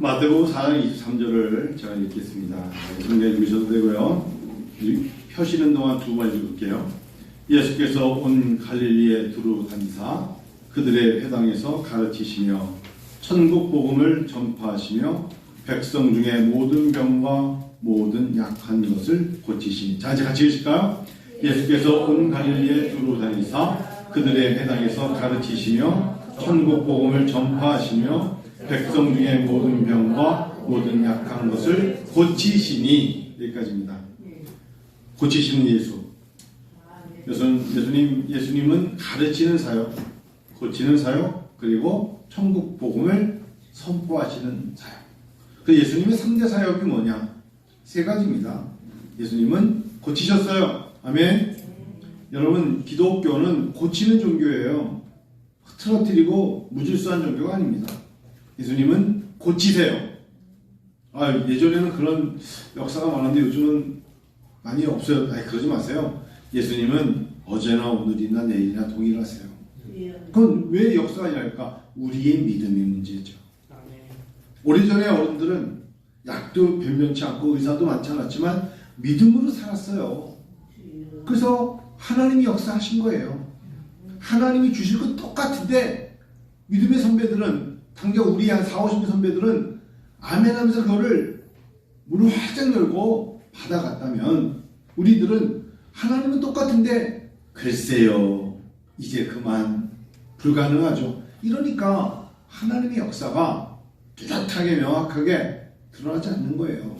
마태복음 4장 23절을 제가 읽겠습니다. 성경에 주셔도 되고요. 펴시는 동안 두 번 읽을게요. 예수께서 온 갈릴리에 두루 다니사 그들의 회당에서 가르치시며 천국 복음을 전파하시며 백성 중에 모든 병과 모든 약한 것을 고치시니. 자, 이제 같이 읽을까요? 예수께서 온 갈릴리에 두루 다니사 그들의 회당에서 가르치시며 천국 복음을 전파하시며 백성 중에 모든 병과 모든 약한 것을 고치시니. 여기까지입니다. 고치시는 예수. 예수님은 가르치는 사역, 고치는 사역, 그리고 천국 복음을 선포하시는 사역. 그 예수님의 3대 사역이 뭐냐? 세 가지입니다. 예수님은 고치셨어요. 아멘. 여러분, 기독교는 고치는 종교예요. 흐트러뜨리고 무질서한 종교가 아닙니다. 예수님은 고치세요. 예전에는 그런 역사가 많았는데 요즘은 많이 없어요. 그러지 마세요. 예수님은 어제나 오늘이나 내일이나 동일하세요. 그건 왜 역사가 아니랄까? 우리의 믿음이 문제죠. 오래전에 어른들은 약도 변변치 않고 의사도 많지 않았지만 믿음으로 살았어요. 그래서 하나님이 역사하신 거예요. 하나님이 주실 건 똑같은데 믿음의 선배들은, 당장 우리 한 40, 50년 선배들은 아멘 하면서 그거를 문을 활짝 열고 받아갔다면, 우리들은 하나님은 똑같은데 글쎄요 이제 그만, 불가능하죠. 이러니까 하나님의 역사가 뚜렷하게 명확하게 드러나지 않는 거예요.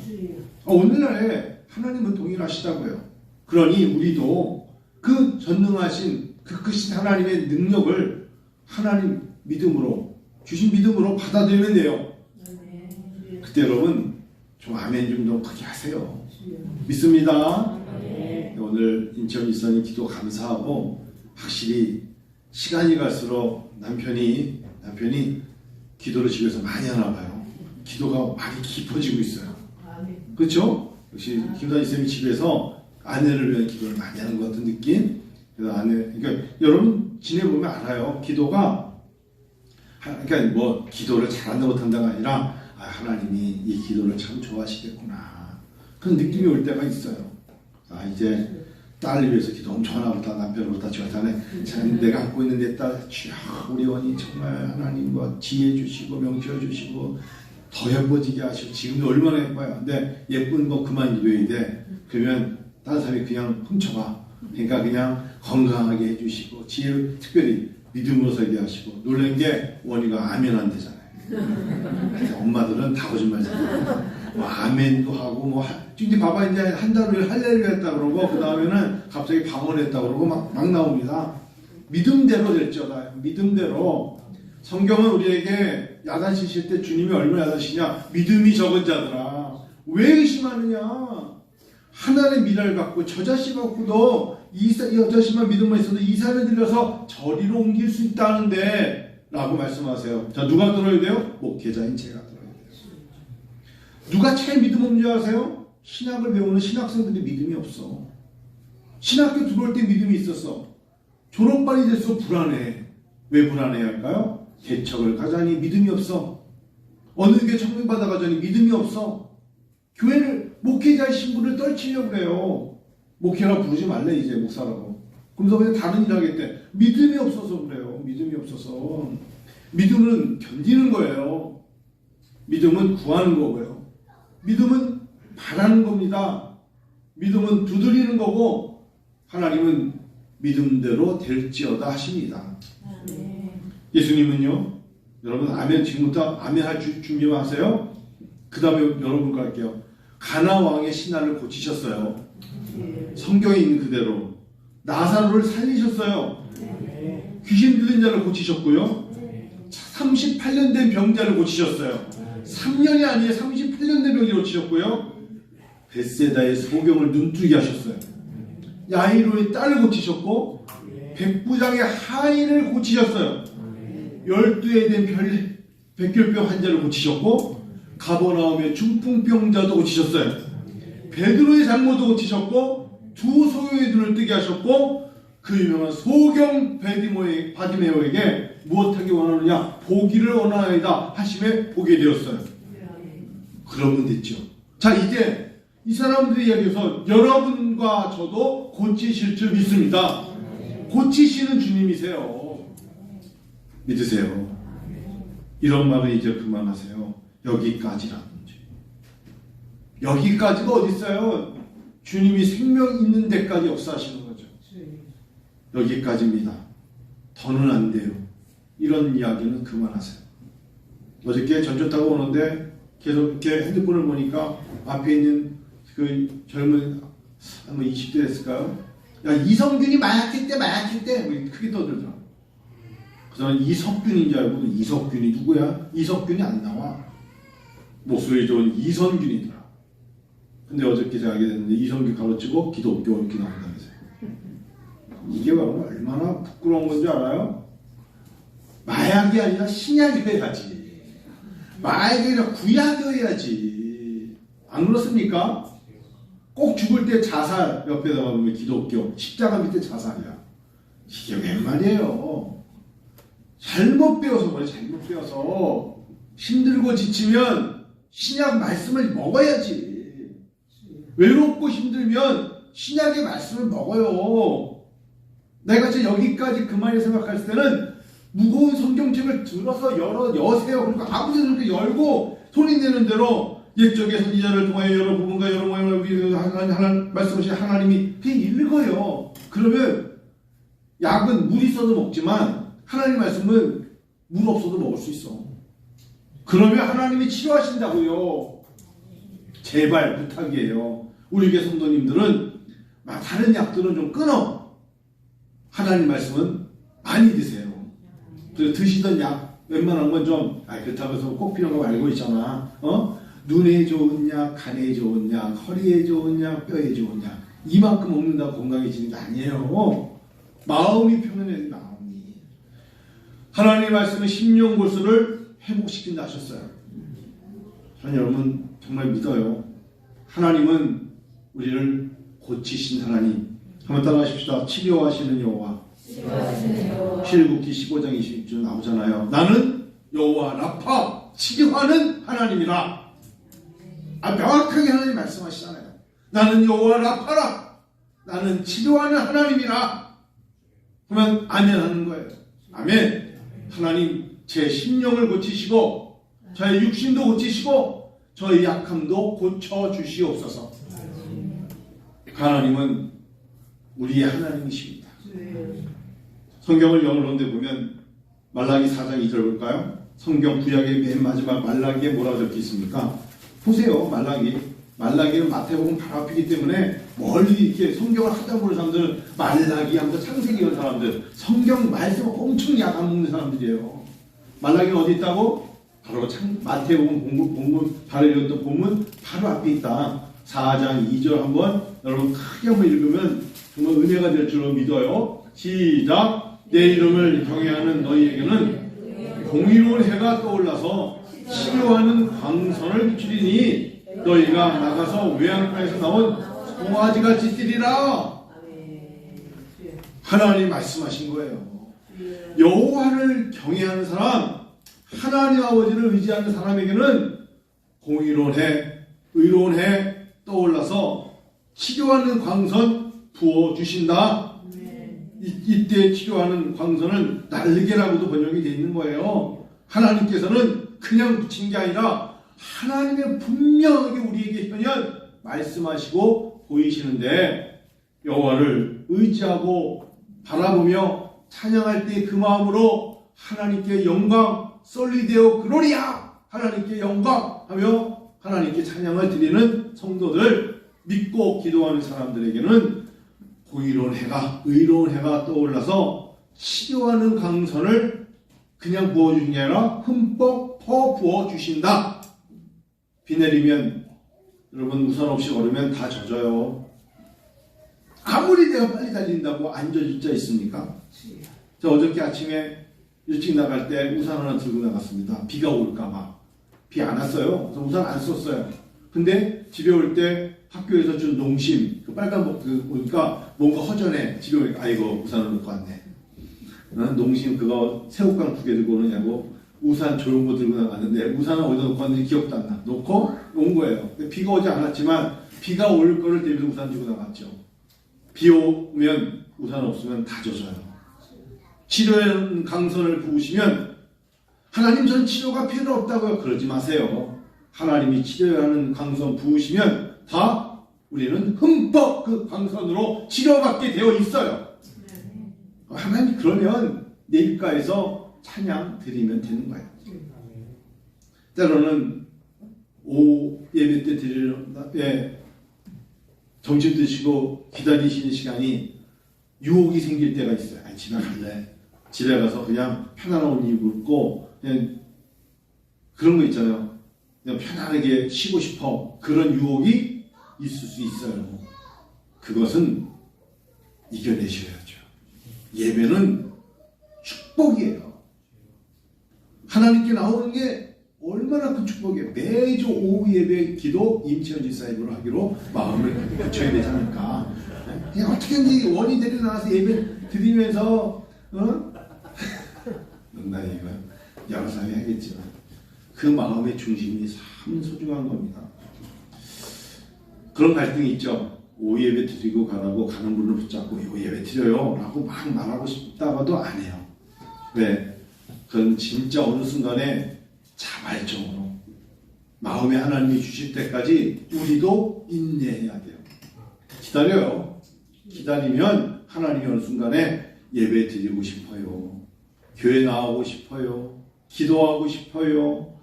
오늘날에 하나님은 동일하시다고요. 그러니 우리도 그 전능하신 그 크신 하나님의 능력을 하나님 믿음으로, 주신 믿음으로 받아들이면 돼요. 그때 여러분 좀 아멘 좀 크게 하세요. 믿습니다. 오늘 인천 이선이 기도 감사하고, 확실히 시간이 갈수록 남편이 기도를 집에서 많이 하나 봐요. 기도가 많이 깊어지고 있어요. 그렇죠? 역시 김단희 쌤이 집에서 아내를 위한 기도를 많이 하는 것 같은 느낌. 그래서 그러니까 여러분 지내보면 알아요. 기도가, 그러니까 뭐 기도를 잘한다 못한다가 아니라 하나님이 이 기도를 참 좋아하시겠구나, 그런 느낌이 올 때가 있어요. 이제 딸을 위해서 기도 엄청 하나 보다, 남편으로부터 지원하네. 참 내가 갖고 있는 내 딸 주여, 우리 원이 정말 하나님과 지혜 주시고 명철 주시고 더 예뻐지게 하시고, 지금도 얼마나 예뻐요. 근데 예쁜 거 그만 입어야 돼. 그러면 다른 사람이 그냥 훔쳐가. 그러니까 그냥 건강하게 해주시고, 지혜, 특별히 믿음으로 살게 하시고. 놀란 게 원이가 아멘 안 되잖아요. 그래서 엄마들은 다 거짓말이잖아요. 아멘도 하고 근데 봐봐, 이제 한 달을 할렐루야 했다 그러고, 그 다음에는 갑자기 방언했다 그러고 막 나옵니다. 믿음대로 될지어다. 믿음대로. 성경은 우리에게 야단치실 때 주님이 얼마나 야단치냐? 믿음이 적은 자들아 왜 의심하느냐? 하나님의 미랄 갖고 저 자식 갖고도 이 자식만 믿음만 있어도 이 산에 들려서 저리로 옮길 수 있다는데 라고 말씀하세요. 자, 누가 들어야 돼요? 목회자인 제가 들어야 돼요. 누가 제일 믿음 없는 줄 아세요? 신학을 배우는 신학생들이 믿음이 없어. 신학교 들어올 때 믿음이 있었어. 졸업반이 돼서 불안해. 왜 불안해 할까요? 개척을 가자니 믿음이 없어. 어느 게 청명받아가자니 믿음이 없어. 교회를, 목회자의 신분을 떨치려고 그래요. 목회라 부르지 말래 이제 목사라고. 그러면서 그냥 다른 일 하겠대. 믿음이 없어서 그래요. 믿음이 없어서. 믿음은 견디는 거예요. 믿음은 구하는 거고요. 믿음은 바라는 겁니다. 믿음은 두드리는 거고, 하나님은 믿음대로 될지어다 하십니다. 예수님은요, 여러분 아멘, 지금부터 아멘 할 준비만 하세요. 그 다음에 여러분 갈게요. 가나 왕의 신화를 고치셨어요. 성경에 있는 그대로. 나사로를 살리셨어요. 귀신 들린 자를 고치셨고요. 38년 된 병자를 고치셨어요. 3년이 아니에요. 38년 된 병자를 고치셨고요. 벳세다의 소경을 눈뜨게 하셨어요. 야이로의 딸을 고치셨고, 백부장의 하인을 고치셨어요. 12에 된 백혈병 환자를 고치셨고, 가버나움의 중풍병자도 고치셨어요. 베드로의 장모도 고치셨고, 두 소경의 눈을 뜨게 하셨고, 그 유명한 소경 바디메오에게 무엇하기 원하느냐, 보기를 원하나이다 하심에 보게 되었어요. 그러면 됐죠. 자, 이제 이 사람들의 이야기에서 여러분과 저도 고치실 줄 믿습니다. 고치시는 주님이세요. 믿으세요. 이런 말은 이제 그만하세요. 여기까지라든지. 여기까지가 어디 있어요? 주님이 생명 있는 데까지 역사하시는 거죠. 여기까지입니다. 더는 안 돼요. 이런 이야기는 그만하세요. 어저께 전철 타고 오는데 계속 이렇게 핸드폰을 보니까 앞에 있는 그 젊은 한 20대 됐을까요? 야, 이성균이 마약했대 뭐 크게 떠들더라. 그래서 이석균인 줄 알고 이석균이 누구야? 이석균이 안 나와. 목소리 좋은 이선균이더라. 근데 어저께 제가 알게 됐는데 이성균 가로치고 기독교 이렇게 나온다면서요. 이게 바로 얼마나 부끄러운 건지 알아요? 마약이 아니라 신약이어야지. 마약이 아니라 구약이어야지. 안 그렇습니까? 꼭 죽을 때 자살 옆에다가 보면 기독교, 십자가 밑에 자살이야. 이게 웬 말이에요? 잘못 배워서 그래. 잘못 배워서 힘들고 지치면 신약 말씀을 먹어야지. 외롭고 힘들면 신약의 말씀을 먹어요. 내가 지금 여기까지 그만이 생각할 때는 무거운 성경책을 들어서 여세요. 그리고 아무 데나 이렇게 열고 소리 내는 대로 옛적의 선지자를 통하여 여러 부분과 여러 모양을 우리 하나님 말씀하신 하나님이 그냥 읽어요. 그러면 약은 물 있어도 먹지만 하나님 말씀은 물 없어도 먹을 수 있어. 그러면 하나님이 치료하신다고요. 제발 부탁이에요. 우리 교회 성도님들은 다른 약들은 좀 끊어. 하나님 말씀은 많이 드세요. 그래서 드시던 약 웬만한 건 좀 그렇다고 해서 꼭 필요한 거 알고 있잖아. 눈에 좋은 약, 간에 좋은 약, 허리에 좋은 약, 뼈에 좋은 약. 이만큼 먹는다고 건강해지는 게 아니에요. 마음이 편안해야 마음이. 하나님 말씀은 심령골수를 회복시킨다 하셨어요. 저는 여러분 정말 믿어요. 하나님은 우리를 고치신 하나님. 한번 따라하십시다. 치료하시는 여호와. 출애굽기 15장 20절 나오잖아요. 나는 여호와 라파, 치료하는 하나님이라. 명확하게 하나님 말씀하시잖아요. 나는 여호와 라파라. 나는 치료하는 하나님이라. 그러면 아멘 하는 거예요. 아멘. 하나님 제 심령을 고치시고 저의 육신도 고치시고 저의 약함도 고쳐주시옵소서. 하나님은 우리의 하나님이십니다. 성경을 영어로 보면 말라기 4장 2절 볼까요? 성경 구약의 맨 마지막 말라기에 뭐라고 적혀 있습니까? 보세요. 말라기는 마태복음 바로 앞이기 때문에 멀리 이렇게 성경을 하다 보는 사람들은 말라기 하면서 창세기 온 사람들, 성경 말씀 엄청 약 안 먹는 사람들이에요. 말라기는 어디 있다고? 바로 마태복음 본문 바로 읽었던 본문 바로 앞에 있다. 4장 2절 한번 여러분 크게 한번 읽으면 정말 은혜가 될 줄로 믿어요. 시작. 내 이름을 경외하는 너희에게는 공의로운 해가 떠올라서 치료하는 광선을 비추리니 너희가 나가서 외양간에서 나온 송아지같이 뛰리라. 하나님 말씀하신 거예요. 여호와를 경외하는 사람, 하나님 아버지를 의지하는 사람에게는 공의로운 해, 의로운 해 떠올라서 치료하는 광선 부어주신다. 이때 치료하는 광선은 날개라고도 번역이 되어 있는 거예요. 하나님께서는 그냥 붙인 게 아니라 하나님의 분명하게 우리에게 현현 말씀하시고 보이시는데 여호와를 의지하고 바라보며 찬양할 때 그 마음으로 하나님께 영광 솔리데오 글로리아 하나님께 영광하며 하나님께 찬양을 드리는 성도들, 믿고 기도하는 사람들에게는 공의로운 해가, 의로운 해가 떠올라서 치료하는 강선을 그냥 부어주는 게 아니라 흠뻑 더 부어주신다. 비 내리면 여러분 우산 없이 걸으면 다 젖어요. 아무리 내가 빨리 달린다고 안 젖을 자 있습니까? 저 어저께 아침에 일찍 나갈 때 우산 하나 들고 나갔습니다. 비가 올까봐. 비 안 왔어요. 그래서 우산 안 썼어요. 근데 집에 올 때 학교에서 준 농심, 그 빨간 보니까 뭔가 허전해. 집에 오니까 아이고 우산을 놓고 왔네. 농심 그거 새우깡 2개 들고 오느냐고 우산 좋은 거 들고 나갔는데 우산을 어디다 놓고 왔는지 기억도 안 나. 놓고 온 거예요. 비가 오지 않았지만 비가 올 거를 대비해서 우산 들고 나갔죠. 비 오면 우산 없으면 다 젖어요. 치료의 강선을 부으시면 하나님 저는 치료가 필요 없다고요. 그러지 마세요. 하나님이 치료하는 강선 부으시면 다 우리는 흠뻑 그 강선으로 치료받게 되어 있어요. 하나님 그러면 내일가에서 찬양 드리면 되는 거예요. 때로는 오후 예배 때 점심 드시고 기다리시는 시간이 유혹이 생길 때가 있어요. 아니, 집에 갈래. 집에 가서 그냥 편안한 옷 입고 그냥 그런 거 있잖아요. 그냥 편안하게 쉬고 싶어. 그런 유혹이 있을 수 있어요. 그것은 이겨내셔야죠. 예배는 축복이에요. 하나님께 나오는 게 얼마나 큰 축복이에요. 매주 오후 예배 기도 임채원 지사님으로 하기로 마음을 굳혀야 되지 않을까. 그냥 어떻게든지 원인들이 나와서 예배 드리면서 농담이고 여러 사람이 하겠지만 그 마음의 중심이 참 소중한 겁니다. 그런 갈등이 있죠. 오후 예배 드리고 가라고 가는 분을 붙잡고 오후 예배 드려요 라고 막 말하고 싶다가도 안 해요. 왜? 그건 진짜 어느 순간에 자발적으로 마음에 하나님이 주실 때까지 우리도 인내해야 돼요. 기다려요. 기다리면 하나님이 어느 순간에 예배 드리고 싶어요. 교회 나오고 싶어요. 기도하고 싶어요.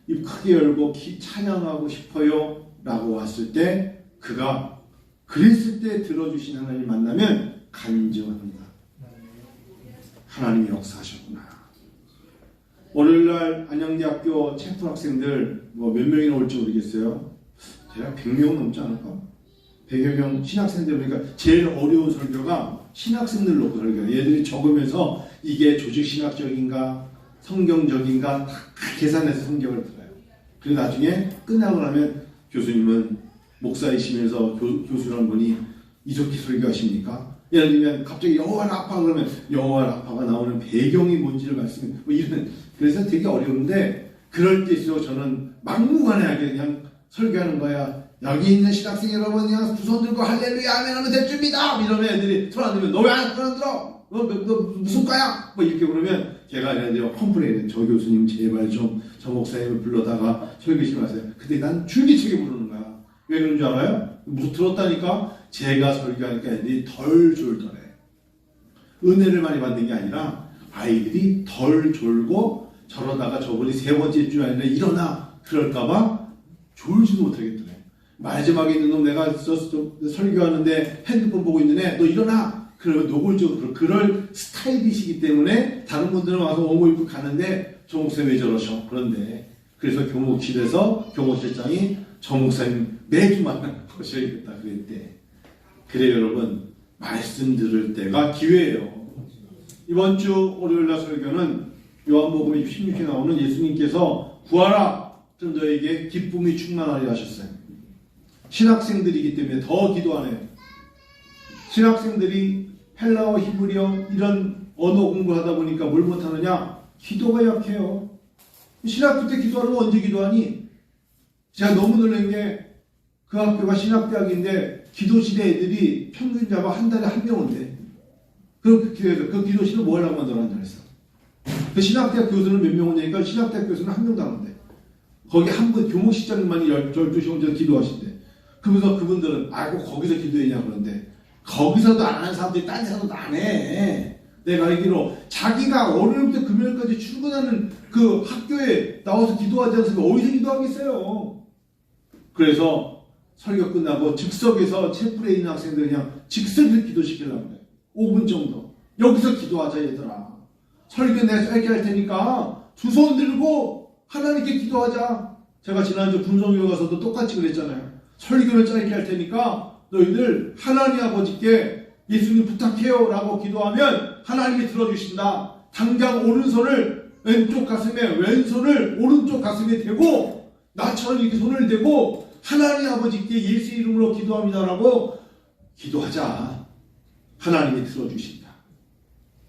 입 크게 열고 찬양하고 싶어요 라고 왔을 때 그가 그랬을 때 들어주신 하나님 만나면 간증합니다. 하나님이 역사하셨구나. 월요일날 안양대학교 체프 학생들 몇 명이나 올지 모르겠어요. 제가 100명 넘지 않을까? 100여 명 신학생들. 그러니까 제일 어려운 설교가 신학생들 놓고 설교해요. 얘들이 적으면서 이게 조직신학적인가 성경적인가 다 계산해서 성경을 들어요. 그리고 나중에 끝나고 나면 교수님은 목사이시면서 교수라는 분이 이렇게 설교하십니까? 예를 들면 갑자기 여호와 라파 그러면 여호와 라파가 나오는 배경이 뭔지를 말씀해 이런. 그래서 되게 어려운데 그럴 때일수록 저는 막무가내하게 그냥 설교하는 거야. 여기 있는 신학생 여러분 그냥 두 손 들고 할렐루야 아멘 하면 될 줄입니다. 이러면 애들이 손 안 들면 너 왜 안 들어? 너 무슨 과야? 뭐 이렇게 그러면 제가 얘네들 컴플레인해. 저 교수님 제발 좀 저 목사님을 불러다가 설교 좀 하세요. 근데 난 줄기차게 부르는 거야. 왜 그런 줄 알아요? 뭐 들었다니까 제가 설교하니까 애들이 덜 졸더래. 은혜를 많이 받는 게 아니라 아이들이 덜 졸고 저러다가 저번에 세 번째 주 아니라 일어나 그럴까봐 졸지도 못하겠더래. 마지막에 있는 놈 내가 설교하는데 핸드폰 보고 있는 애 너 일어나. 그러면 노골적으로 그럴 스타일이시기 때문에 다른 분들은 와서 옷 입고 가는데 저 목사님 왜 저러셔? 그런데 그래서 교목실에서 교목실장이 저 목사님 매주 만나보셔야겠다 그랬대. 그래 여러분 말씀 들을 때가 기회예요. 이번 주 월요일날 설교는 요한복음 16에 나오는 예수님께서 구하라 좀 너에게 기쁨이 충만하리 하셨어요. 신학생들이기 때문에 더 기도하네요. 신학생들이 헬라어, 히브리어 이런 언어 공부하다 보니까 뭘 못하느냐? 기도가 약해요. 신학교 때 기도하려면 언제 기도하니? 제가 너무 놀란 게 그 학교가 신학대학인데 기도실에 애들이 평균 잡아 한 달에 한 명 온대. 그 기도실을 뭐 하려고 만들었는지 알았어. 그 신학대학 교수는 몇 명 오냐니까 신학대학 교수는 한 명도 안 온대. 거기 한 분 교목시장님만이 12시 혼자 기도하신대. 그러면서 그분들은 아이고 거기서 기도했냐 그런데 거기서도 안 하는 사람들이 딴 데서도 안 해. 내가 알기로 자기가 월요일부터 금요일까지 출근하는 그 학교에 나와서 기도하지 않으면 어디서 기도하겠어요. 그래서 설교 끝나고 즉석에서 채플에 있는 학생들 그냥 즉석에서 기도시키려고 그래. 5분 정도. 여기서 기도하자 얘들아. 설교 내가 짧게 할 테니까 두 손 들고 하나님께 기도하자. 제가 지난주 분성교 가서도 똑같이 그랬잖아요. 설교를 짧게 할 테니까 너희들 하나님 아버지께 예수님 부탁해요 라고 기도하면 하나님이 들어주신다. 당장 오른손을 왼쪽 가슴에 왼손을 오른쪽 가슴에 대고 나처럼 이렇게 손을 대고 하나님 아버지께 예수 이름으로 기도합니다 라고 기도하자. 하나님이 들어주신다.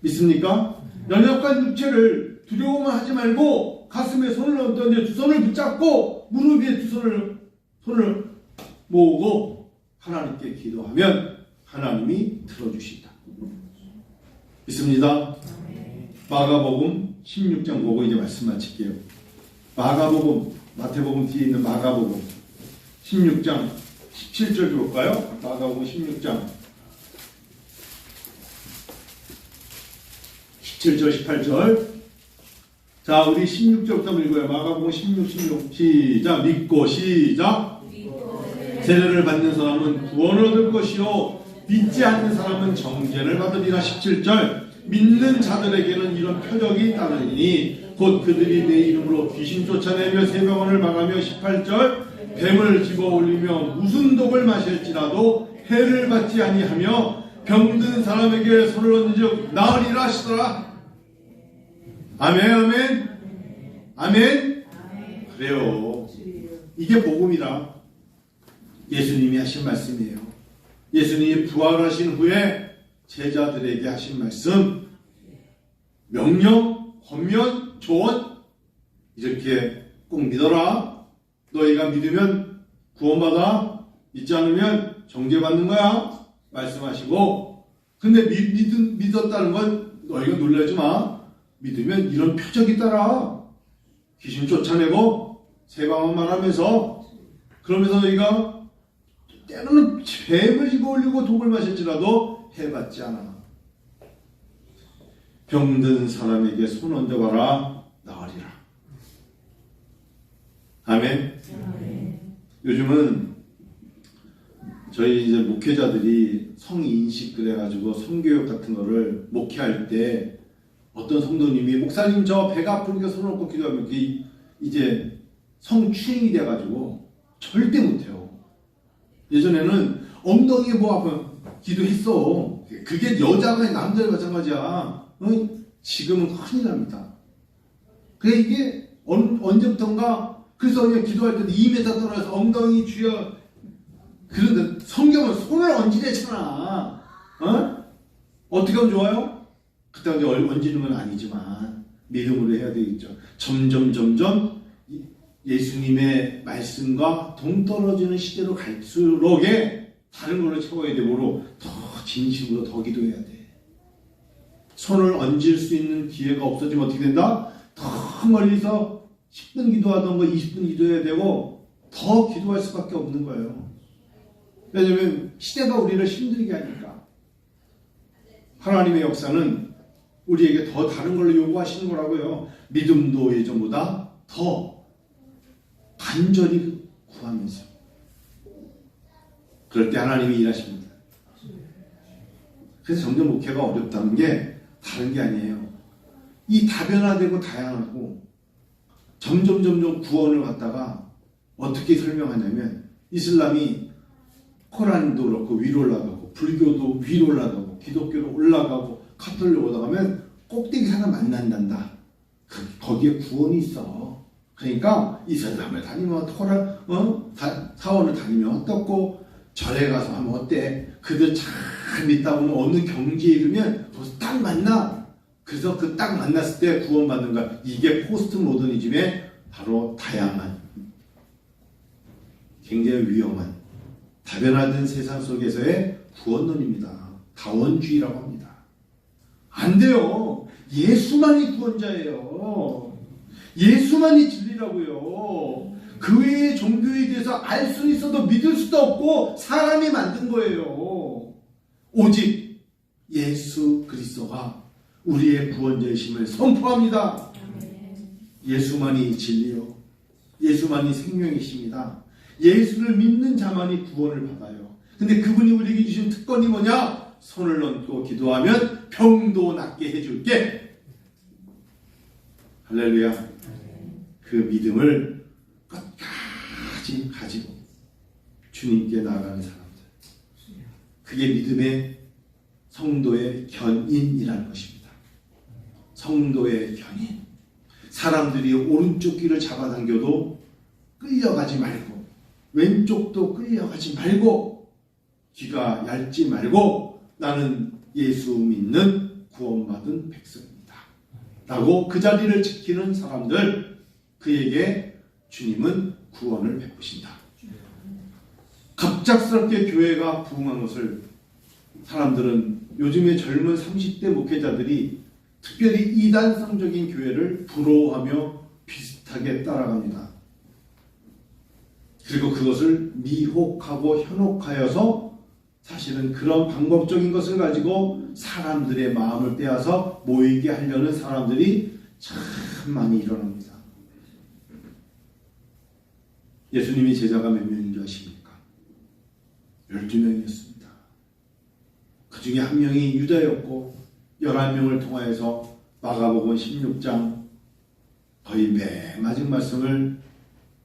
믿습니까? 연약한 육체를 두려워만 하지 말고 가슴에 손을 얹어 두 손을 붙잡고 무릎 위에 두 손을 모으고 하나님께 기도하면 하나님이 들어주신다. 믿습니다. 마가복음 16장 보고 이제 말씀 마칠게요. 마가복음, 마태복음 뒤에 있는 마가복음 16장 17절 볼까요? 마가복음 16장 17절 18절. 자, 우리 16절부터 읽어요. 마가복음 16 시작. 믿고 시작. 세례를 받는 사람은 구원을 얻을 것이요 믿지 않는 사람은 정죄를 받으리라. 17절. 믿는 자들에게는 이런 표적이 따르니 곧 그들이 내 이름으로 귀신 쫓아내며 세병원을 막으며. 18절. 뱀을 집어올리며 무슨 독을 마실지라도 해를 받지 아니하며 병든 사람에게 손을 얹은즉 나으리라 하시더라. 아멘, 아멘, 아멘. 그래요. 이게 복음이라. 예수님이 하신 말씀이에요. 예수님이 부활하신 후에 제자들에게 하신 말씀, 명령, 권면, 조언, 이렇게 꼭 믿어라. 너희가 믿으면 구원받아, 믿지 않으면 정죄받는 거야 말씀하시고. 근데 믿었다는 건 너희가 놀라지 마. 믿으면 이런 표적이 따라. 귀신 쫓아내고 세방언 말하면서, 그러면서 너희가 때로는 뱀을 집어올리고 독을 마실지라도 해받지 않아. 병든 사람에게 손 얹어봐라, 나으리라. 아멘. 요즘은 저희 이제 목회자들이 성인식 그래가지고 성교육 같은 거를 목회할 때 어떤 성도님이 목사님 저 배가 아프니까 손을 얹고 기도하면 그게 이제 성추행이 돼가지고 절대 못해요. 예전에는 엉덩이에 뭐 아프면 기도했어. 그게 여자가 남자가 마찬가지야. 어? 지금은 큰일 납니다. 그래 이게 언제부턴가 그래서 그냥 기도할 때도 2m 떨어져서 엉덩이 쥐어. 그런데 성경은 손을 얹으래잖아. 어? 어떻게 하면 좋아요? 그때 얹는 건 아니지만 믿음으로 해야 되겠죠. 점점 예수님의 말씀과 동떨어지는 시대로 갈수록에 다른 걸로 채워야 되므로 더 진심으로 더 기도해야 돼. 손을 얹을 수 있는 기회가 없어지면 어떻게 된다? 더 멀리서 10분 기도하던 거 20분 기도해야 되고 더 기도할 수밖에 없는 거예요. 왜냐하면 시대가 우리를 힘들게 하니까. 하나님의 역사는 우리에게 더 다른 걸로 요구하시는 거라고요. 믿음도 예전보다 더 간절히 구하면서. 그럴 때 하나님이 일하십니다. 그래서 점점 목회가 어렵다는 게 다른 게 아니에요. 이 다변화되고 다양하고 점점 구원을 갖다가 어떻게 설명하냐면, 이슬람이 코란도 그렇고 위로 올라가고, 불교도 위로 올라가고, 기독교로 올라가고, 카톨릭 올라가면 꼭대기 하나 만난단다. 거기에 구원이 있어. 그러니까 이슬람을 다니면 코란, 사원을 다니면 어떻고, 절에 가서 하면 어때? 그들 잘 믿다 보면 어느 경지에 이르면 거기서 딱 만나. 그래서 그 딱 만났을 때 구원받는 거야. 이게 포스트 모더니즘의 바로 다양한, 굉장히 위험한 다변화된 세상 속에서의 구원론입니다. 다원주의라고 합니다. 안 돼요. 예수만이 구원자예요. 예수만이 진리라고요. 그 외의 종교에 대해서 알 수 있어도 믿을 수도 없고 사람이 만든 거예요. 오직 예수 그리스도가 우리의 구원자이심을 선포합니다. 예수만이 진리요, 예수만이 생명이십니다. 예수를 믿는 자만이 구원을 받아요. 근데 그분이 우리에게 주신 특권이 뭐냐? 손을 얹고 기도하면 병도 낫게 해줄게. 할렐루야. 그 믿음을 끝까지 가지고 주님께 나아가는 사람들, 그게 믿음의 성도의 견인이라는 것입니다. 성도의 견인. 사람들이 오른쪽 귀를 잡아당겨도 끌려가지 말고, 왼쪽도 끌려가지 말고, 귀가 얇지 말고, 나는 예수 믿는 구원받은 백성입니다 라고 그 자리를 지키는 사람들, 그에게 주님은 구원을 베푸신다. 갑작스럽게 교회가 부흥한 것을 사람들은, 요즘의 젊은 30대 목회자들이 특별히 이단성적인 교회를 부러워하며 비슷하게 따라갑니다. 그리고 그것을 미혹하고 현혹하여서 사실은 그런 방법적인 것을 가지고 사람들의 마음을 빼앗아 모이게 하려는 사람들이 참 많이 일어납니다. 예수님이 제자가 몇 명인 줄 아십니까? 12명이었습니다. 그 중에 한 명이 유다였고 11명을 통하여서 마가복음 16장 거의 맨 마지막 말씀을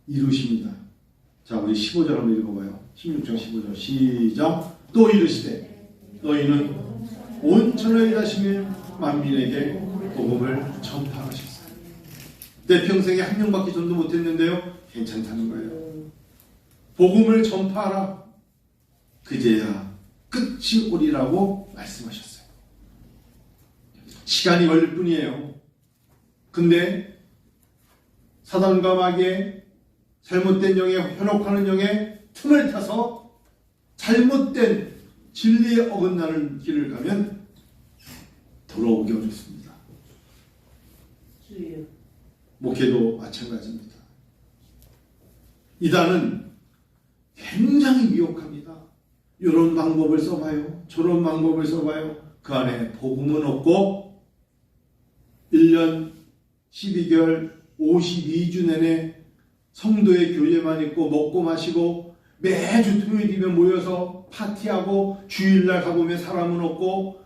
이루십니다. 자, 우리 15절 한번 읽어봐요. 16장 15절 시작. 또 이르시되 너희는 온 천하에 다시며 만민에게 복음을 전파하셨어요. 내 평생에 한 명밖에 전도 못했는데요, 괜찮다는 거예요. 복음을 전파하라. 그제야 끝이 오리라고 말씀하셨어요. 시간이 걸릴 뿐이에요. 근데 사단과 마귀의 잘못된 영에 현혹하는 영에 틈을 타서 잘못된 진리에 어긋나는 길을 가면 돌아오기 어렵습니다. 목회도 마찬가지입니다. 이단은 굉장히 미혹합니다. 이런 방법을 써봐요. 저런 방법을 써봐요. 그 안에 복음은 없고 1년 12개월 52주 내내 성도의 교제만 있고 먹고 마시고 매주 토요일이면 모여서 파티하고 주일날 가보면 사람은 없고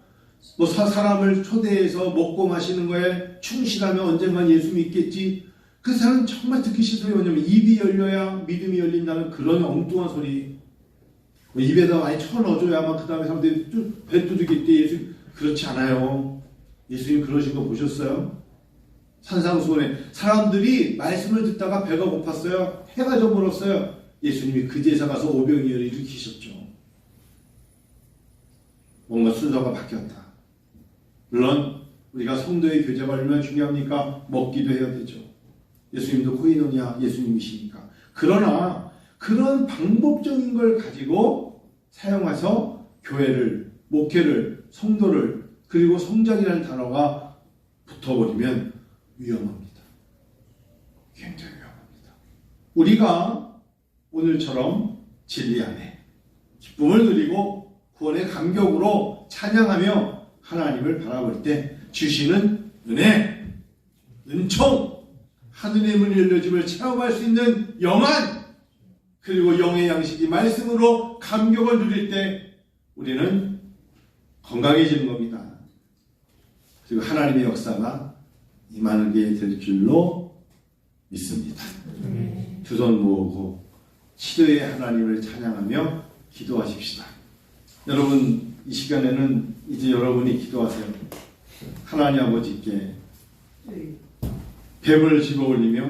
뭐 사람을 초대해서 먹고 마시는 거에 충실하면 언젠간 예수 믿겠지. 그 사람은 정말 듣기 싫어요. 왜냐면 입이 열려야 믿음이 열린다는 그런 엉뚱한 소리. 뭐 입에다 많이 쳐넣어줘야만 그 다음에 사람들이 배 두들기때 예수. 그렇지 않아요. 예수님 그러신 거 보셨어요? 산상수훈에 사람들이 말씀을 듣다가 배가 고팠어요. 해가 저물었어요. 예수님이 그 제사 가서 오병이어를 일으키셨죠. 뭔가 순서가 바뀌었다. 물론 우리가 성도의 교제가 얼마나 중요합니까? 먹기도 해야 되죠. 예수님도 코이노냐 예수님이시니까. 그러나 그런 방법적인 걸 가지고 사용해서 교회를, 목회를, 성도를, 그리고 성장이라는 단어가 붙어버리면 위험합니다. 굉장히 위험합니다. 우리가 오늘처럼 진리 안에 기쁨을 누리고 구원의 감격으로 찬양하며 하나님을 바라볼 때 주시는 은혜, 은총, 하늘의 문이 열려짐을 체험할 수 있는 영안, 그리고 영의 양식이 말씀으로 감격을 누릴 때 우리는 건강해지는 겁니다. 그리고 하나님의 역사가 임하게 될 줄로 믿습니다. 두 손 모으고 치료의 하나님을 찬양하며 기도하십시다. 여러분, 이 시간에는 이제 여러분이 기도하세요. 하나님 아버지께 뱀을 집어올리며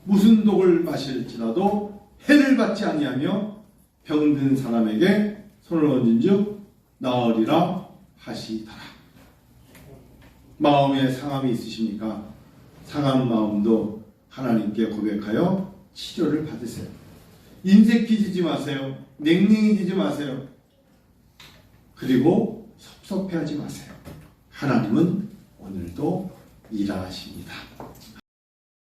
무슨 독을 마실지라도 해를 받지 아니하며 병든 사람에게 손을 얹은즉 나으리라 하시더라. 마음에 상함이 있으십니까? 상한 마음도 하나님께 고백하여 치료를 받으세요. 인색해지지 마세요. 냉랭해지지 마세요. 그리고 섭섭해하지 마세요. 하나님은 오늘도 일하십니다.